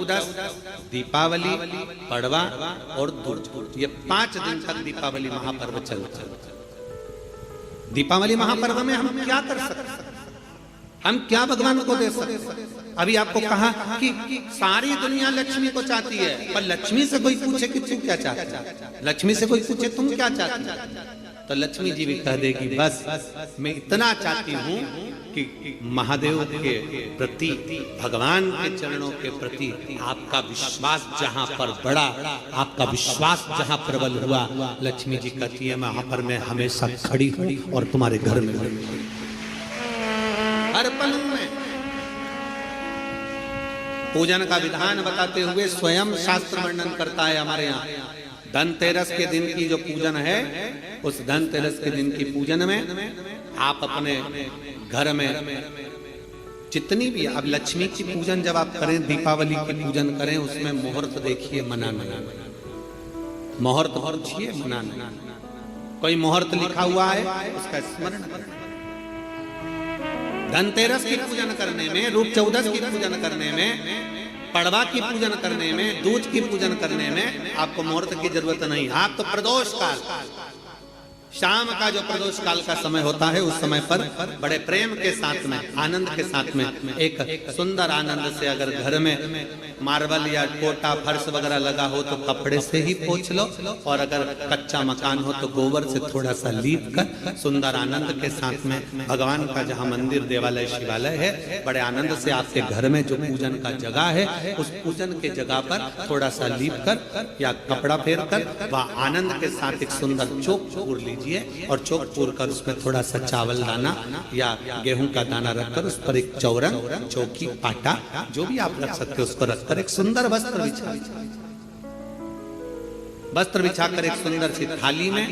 चौदस, दीपावली, पड़वा और दूज, ये 5 दिन तक दीपावली महापर्व चलता है। दीपावली महापर्व में हम क्या कर सकते हैं, हम क्या भगवान को दे सकते हैं? अभी आपको कहा कि सारी दुनिया लक्ष्मी को चाहती है, पर लक्ष्मी से कोई पूछे कि तू क्या चाहता है, लक्ष्मी से कोई पूछे तुम क्या चाहती है, तो लक्ष्मी जी भी कह देगी बस मैं इतना चाहती हूँ कि महादेव के प्रति, भगवान के चरणों के प्रति आपका विश्वास जहाँ पर बढ़ा, आपका विश्वास जहाँ प्रबल हुआ, लक्ष्मी जी कहती है वहां पर मैं हमेशा खड़ी हूँ और तुम्हारे घर में हर पल में। पूजन का विधान बताते हुए स्वयं शास्त्र वर्णन करता है हमारे यहाँ। धनतेरस के दिन की जो पूजन है, उस धनतेरस के दिन की पूजन में आप अपने घर में जितनी भी, अब लक्ष्मी की पूजन जब आप करें, दीपावली की पूजन करें, उसमें मुहूर्त देखिए, मनाना, मुहूर्त पूछिए, मनाना। कोई मुहूर्त लिखा हुआ है उसका स्मरण करें। धनतेरस की पूजन करने में, रूप चौदस की पूजन करने में, पड़वा की पूजन करने में, दूज की पूजन करने में आपको मुहूर्त की जरूरत नहीं। आप तो प्रदोष काल, शाम का जो प्रदोष काल का समय होता है, उस समय पर बड़े प्रेम के साथ में, आनंद के साथ में, एक सुंदर आनंद से अगर घर में मार्बल या कोटा फर्श वगैरह लगा हो तो कपड़े से ही पोंछ लो, और अगर कच्चा मकान हो तो गोबर से थोड़ा सा लीप कर सुंदर आनंद के साथ में, भगवान का जहाँ मंदिर, देवालय, शिवालय है, बड़े आनंद से आपके घर में जो पूजन का जगह है, उस पूजन के जगह पर थोड़ा सा लीप कर या कपड़ा फेर कर वह आनंद के साथ एक सुंदर चौक पूर लीजिए, और चौक पूर कर उसमें थोड़ा सा चावल दाना या गेहूं का दाना रखकर उस पर एक चौरंग, चौकी, पाटा, जो भी आप रख सकते हो उसको रखकर एक सुंदर वस्त्र बिछाकर एक सुंदर सी थाली में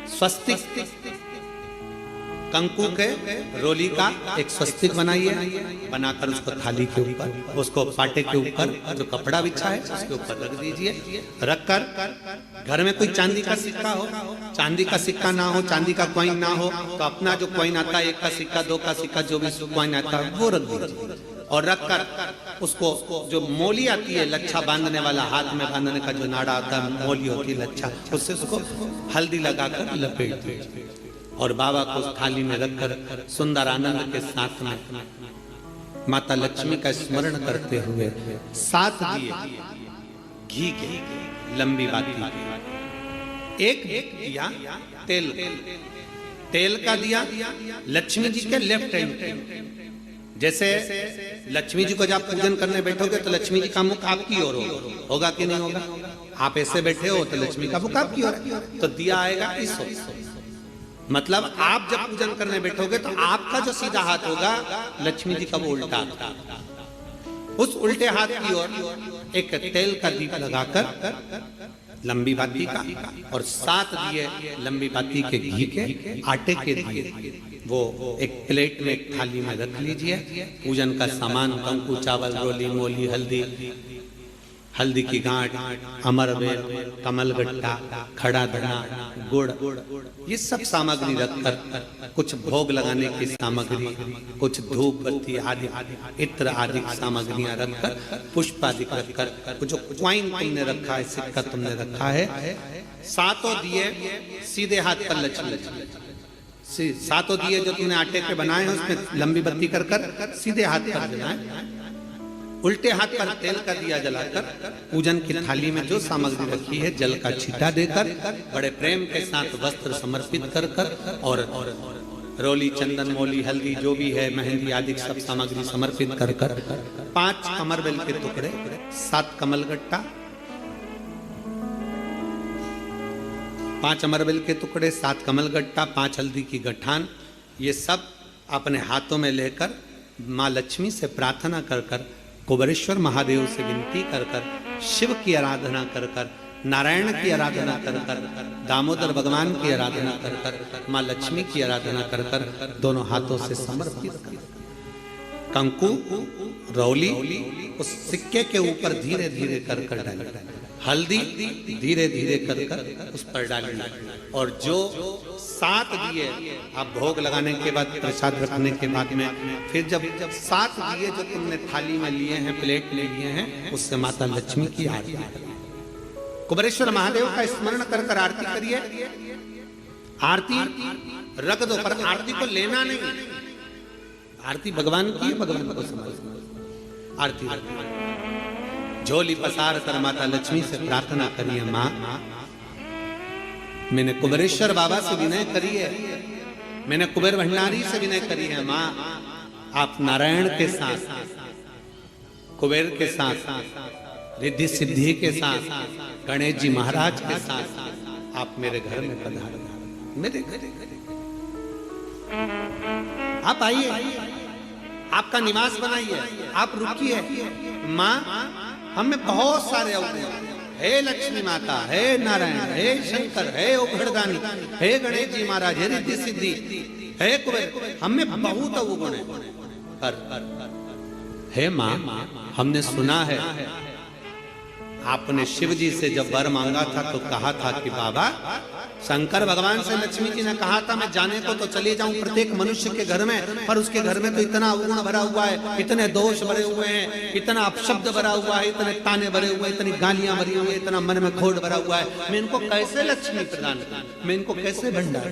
स्वस्तिक, कंकु के रोली का एक स्वस्तिक बनाइए, बनाकर उसको थाली के ऊपर, उसको पाटे के ऊपर जो कपड़ा बिछा है उसके ऊपर रख दीजिए। रखकर घर में कोई चांदी का सिक्का हो, चांदी का सिक्का ना हो, चांदी का कॉइन ना हो, तो अपना जो कॉइन आता है, 1 का सिक्का, 2 का सिक्का, जो भी कॉइन आता है वो रख दीजिए। और रखकर उसको जो मोली आती है, लच्छा बांधने वाला, हाथ में बांधने का जो नाड़ा आता है, मोली होती है लच्छा, उससे उसको हल्दी लगाकर लपेट दीजिए और बाबा को उस थाली में रखकर सुंदर आनंद के साथ में माता लक्ष्मी का स्मरण करते हुए 7 दिए घी के, लंबी बाती, एक दिया तेल का दिया लक्ष्मी जी के लेफ्ट हैंड। जैसे लक्ष्मी जी को जब पूजन करने बैठोगे तो लक्ष्मी जी का मुख आपकी ओर होगा कि नहीं होगा? आप ऐसे बैठे हो तो लक्ष्मी का मुख आपकी ओर, तो दिया आएगा इस ओर। मतलब आप जब पूजन करने बैठोगे तो आपका जो सीधा हाथ होगा, लक्ष्मी जी का वो उल्टा, उस उल्टे हाथ की ओर एक तेल का दीप लगाकर लंबी बाती का, और 7 दिए लंबी बाती के घी के, आटे के दिए, वो एक प्लेट में, एक थाली में रख लीजिए। पूजन का सामान, कंकु, चावल, रोली, मोली, हल्दी की गांठ, अमरवेल, कमलगट्टा, खड़ा धना, गुड़, ये सब सामग्री रखकर, कुछ भोग लगाने की सामग्री, कुछ धूप बत्ती आदि, इत्र आदि सामग्रियां रखकर, पुष्प आदि रखकर, जो क्वाइन तुमने रखा है, सिक्का तुमने रखा है, 7 दिए सीधे हाथ पर लक्ष्मी, 7 दिए जो तुमने आटे के बनाए हैं उसमें लंबी बत्ती कर सीधे हाथ पर जलाएं। उल्टे हाथ पर तेल का दिया जलाकर पूजन की थाली में जो सामग्री रखी है, जल का छींटा देकर, बड़े प्रेम के साथ वस्त्र समर्पित कर और रोली, चंदन, मोली, हल्दी, जो भी है, मेहंदी आदि सब सामग्री समर्पित कर 5 अमरवेल के टुकड़े, 7 कमलगट्टा, 5 अमरवेल के टुकड़े, 7 कमलगट्टा, 5 हल्दी की गठान, ये सब अपने हाथों में लेकर माँ लक्ष्मी से प्रार्थना कर कुबेरेश्वर महादेव से विनती कर शिव की आराधना कर नारायण की आराधना कर दामोदर भगवान की आराधना कर माँ लक्ष्मी की आराधना कर दोनों हाथों से समर्पित कर कंकु, रौली उस सिक्के के ऊपर धीरे धीरे कर डालें, हल्दी धीरे धीरे कर उस पर डालें, और जो 7 दिए आप भोग लगाने के बाद, प्रसाद रखने के बाद में, फिर जब 7 दिए जो तुमने थाली में लिए हैं, प्लेट में लिए हैं, उससे माता लक्ष्मी की आरती करिए। कुबेरेश्वर महादेव का स्मरण कर कर आरती करिए। आरती रख दो, पर आरती को लेना नहीं। आरती भगवान की, भगवान को समझ। आरती झोली पसार कर माता लक्ष्मी से प्रार्थना करिए, माँ मैंने कुबेरेश्वर बाबा से विनय करी है, मैंने कुबेर भंडारी से विनय करी है, माँ आप नारायण के साथ, कुबेर के साथ, रिद्धि सिद्धि के साथ, गणेश जी महाराज के साथ आप मेरे घर में पधारो, मेरे घर आप आइए, आपका निवास बनाइए, आप रुकिए। माँ हमें बहुत सारे अवगुण, हे लक्ष्मी माता, हे नारायण, हे शंकर, हे उघड़दानी, हे गणेश जी महाराज, हे रिद्धि सिद्धि, हे कुबेर, हमें बहुत अवगुण है। पर हे माँ हमने सुना है आपने शिव जी से जब वर मांगा था तो कहा था कि बाबा, शंकर भगवान से लक्ष्मी जी ने कहा था मैं जाने को तो चले जाऊं प्रत्येक मनुष्य के घर में, पर उसके घर में तो इतना अवगुण भरा हुआ है, इतने दोष भरे हुए हैं, इतना अपशब्द भरा हुआ है, इतने ताने भरे हुए हैं, इतनी गालियां भरी हुई है, इतना मन में खोट भरा हुआ है, मैं इनको कैसे लक्ष्मी प्रदान करूं, मैं इनको कैसे भंडार